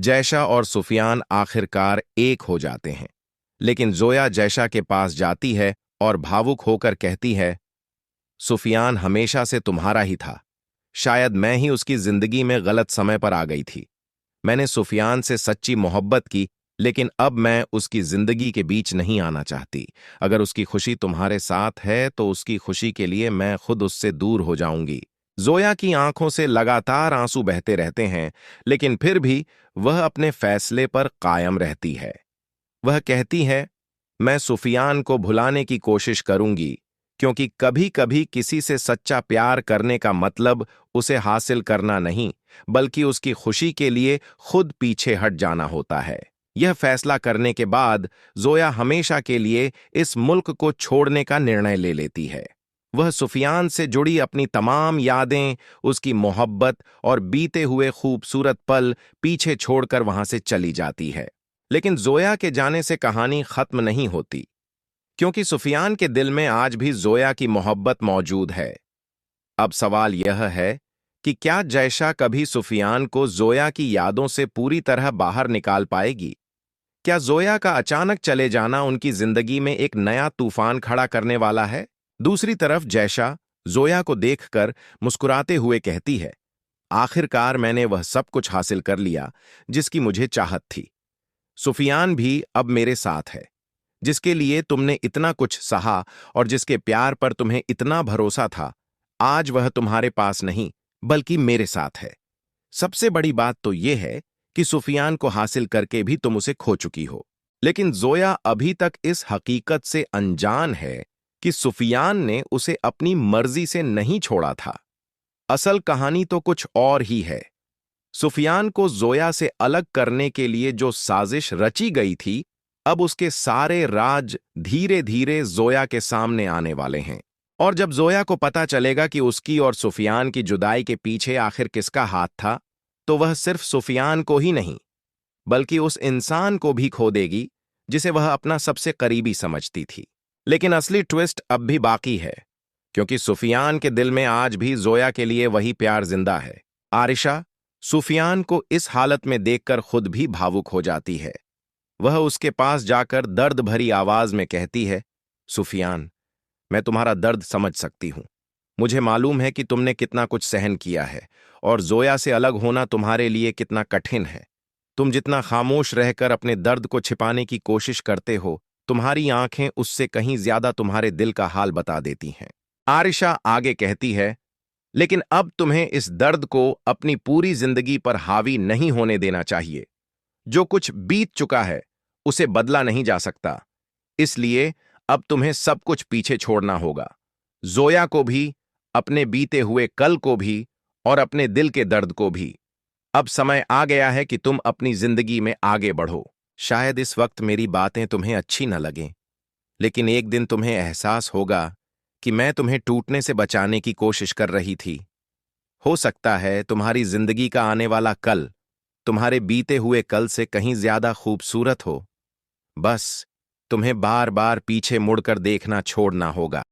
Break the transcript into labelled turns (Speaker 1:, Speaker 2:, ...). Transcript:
Speaker 1: जैशा और सुफियान आखिरकार एक हो जाते हैं। लेकिन जोया जैशा के पास जाती है और भावुक होकर कहती है, सुफियान हमेशा से तुम्हारा ही था। शायद मैं ही उसकी जिंदगी में गलत समय पर आ गई थी। मैंने सुफियान से सच्ची मोहब्बत की, लेकिन अब मैं उसकी जिंदगी के बीच नहीं आना चाहती। अगर उसकी खुशी तुम्हारे साथ है तो उसकी खुशी के लिए मैं खुद उससे दूर हो जाऊंगी। जोया की आंखों से लगातार आंसू बहते रहते हैं, लेकिन फिर भी वह अपने फैसले पर कायम रहती है। वह कहती है, मैं सुफियान को भुलाने की कोशिश करूंगी, क्योंकि कभी-कभी किसी से सच्चा प्यार करने का मतलब उसे हासिल करना नहीं, बल्कि उसकी खुशी के लिए खुद पीछे हट जाना होता है। यह फैसला करने के बाद जोया हमेशा के लिए इस मुल्क को छोड़ने का निर्णय ले लेती है। वह सुफियान से जुड़ी अपनी तमाम यादें, उसकी मोहब्बत और बीते हुए खूबसूरत पल पीछे छोड़कर वहां से चली जाती है। लेकिन जोया के जाने से कहानी खत्म नहीं होती, क्योंकि सुफियान के दिल में आज भी जोया की मोहब्बत मौजूद है। अब सवाल यह है कि क्या जैशा कभी सुफियान को जोया की यादों से पूरी तरह बाहर निकाल पाएगी? क्या जोया का अचानक चले जाना उनकी जिंदगी में एक नया तूफान खड़ा करने वाला है? दूसरी तरफ जैशा जोया को देखकर मुस्कुराते हुए कहती है, आखिरकार मैंने वह सब कुछ हासिल कर लिया जिसकी मुझे चाहत थी। सुफियान भी अब मेरे साथ है, जिसके लिए तुमने इतना कुछ सहा और जिसके प्यार पर तुम्हें इतना भरोसा था। आज वह तुम्हारे पास नहीं, बल्कि मेरे साथ है। सबसे बड़ी बात तो यह है कि सुफियान को हासिल करके भी तुम उसे खो चुकी हो। लेकिन जोया अभी तक इस हकीकत से अनजान है कि सुफियान ने उसे अपनी मर्जी से नहीं छोड़ा था। असल कहानी तो कुछ और ही है। सुफियान को जोया से अलग करने के लिए जो साजिश रची गई थी, अब उसके सारे राज धीरे धीरे जोया के सामने आने वाले हैं। और जब जोया को पता चलेगा कि उसकी और सुफियान की जुदाई के पीछे आखिर किसका हाथ था, तो वह सिर्फ सुफियान को ही नहीं, बल्कि उस इंसान को भी खो देगी जिसे वह अपना सबसे करीबी समझती थी। लेकिन असली ट्विस्ट अब भी बाकी है, क्योंकि सुफियान के दिल में आज भी जोया के लिए वही प्यार जिंदा है। आरिशा सुफियान को इस हालत में देखकर खुद भी भावुक हो जाती है। वह उसके पास जाकर दर्द भरी आवाज में कहती है, सुफियान, मैं तुम्हारा दर्द समझ सकती हूं। मुझे मालूम है कि तुमने कितना कुछ सहन किया है और जोया से अलग होना तुम्हारे लिए कितना कठिन है। तुम जितना खामोश रहकर अपने दर्द को छिपाने की कोशिश करते हो, तुम्हारी आंखें उससे कहीं ज्यादा तुम्हारे दिल का हाल बता देती हैं। आरिशा आगे कहती है, लेकिन अब तुम्हें इस दर्द को अपनी पूरी जिंदगी पर हावी नहीं होने देना चाहिए। जो कुछ बीत चुका है उसे बदला नहीं जा सकता, इसलिए अब तुम्हें सब कुछ पीछे छोड़ना होगा। जोया को भी, अपने बीते हुए कल को भी और अपने दिल के दर्द को भी। अब समय आ गया है कि तुम अपनी जिंदगी में आगे बढ़ो। शायद इस वक्त मेरी बातें तुम्हें अच्छी न लगें, लेकिन एक दिन तुम्हें एहसास होगा कि मैं तुम्हें टूटने से बचाने की कोशिश कर रही थी। हो सकता है तुम्हारी जिंदगी का आने वाला कल तुम्हारे बीते हुए कल से कहीं ज्यादा खूबसूरत हो। बस तुम्हें बार बार पीछे मुड़कर देखना छोड़ना होगा।